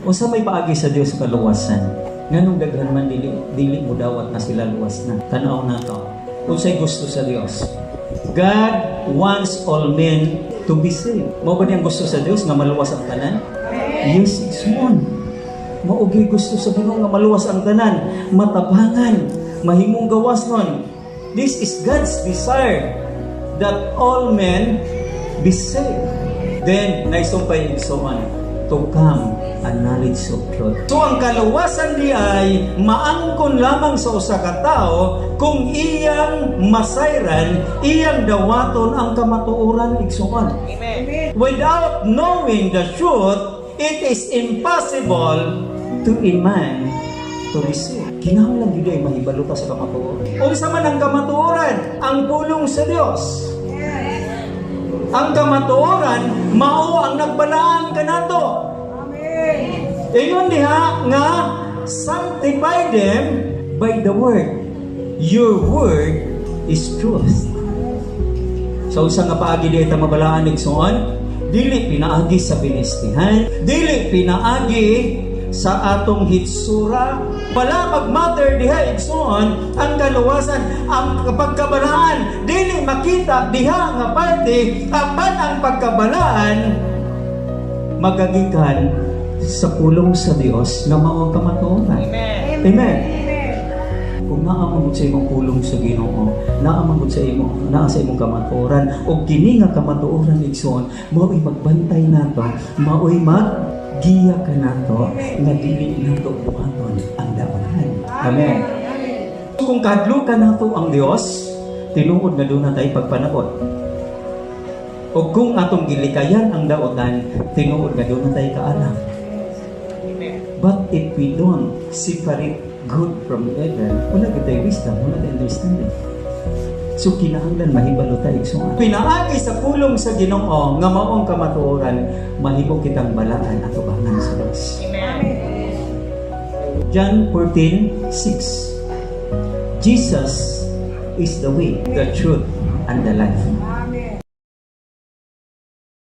Unsa may paagi sa Dios kaluwasan? Nganong daghan man dili mo dawat na sila luwas na. Tanaw na to. Unsay gusto sa Dios? God wants all men to be saved. Mao ba niyang gusto sa Dios nga maluwas ang tanan? Yes, it's one. Maugi gusto sa Ginoo nga maluwas ang tanan, matabangan, mahimong gawas nun. This is God's desire that all men be saved. Then, naisumpay igsoon, to come a knowledge of truth. So, ang kaluwasan di ay maangkon lamang sa usa ka tawo kung iyang masayran, iyang dawaton ang kamatuoran igsoon. Amen. Without knowing the truth, it is impossible to a man to receive. Kinahanglan yun ay mahibaluta sa kamatuoran. Unsa man ang kamatuoran? Ang pulong sa Dios. Ang kamatuoran, mao ang nagbalaan kanato. Amen. Ingon diha nga sanctify them by the word. Your word is truth. So usa nga paagi diha ta mabalaan igsoon, dili pinaagi sa binistihan, dili pinaagi sa atong hitsura. Wala mag-matter diha igsoon ang kaluwasan, ang pagkabalaan dili makita diha nga parte apan ang pagkabalaan magagikan sa pulong sa Dios na mao ang kamatuoran. Amen. Amen. Kung naamangod sa imong pulong sa Ginoo, naamangod sa imong kamatuoran, o kini nga kamatuoran igsoon, mao'y magbantay nato, mao'y maggiya ka nato, nga dili nato buhaton ang dawanan. Amen. Kung kahadlukan nato ang Dios, tinuod nga doon na tayo pagpanabot. O kung atong gilikayan ang daotan, tinuod nga doon na tayo kaalam. But if we don't separate good from evil, wala kitay wisdom, wala kitay understanding. So kinahanglan mahibalo tayo igsoon. Pinaagi sa pulong sa Ginoo nga maong kamatuoran, mahimo kitang balaan at ubangan sa Dios. Amen. John 14:6. Jesus is the way, the truth, and the life.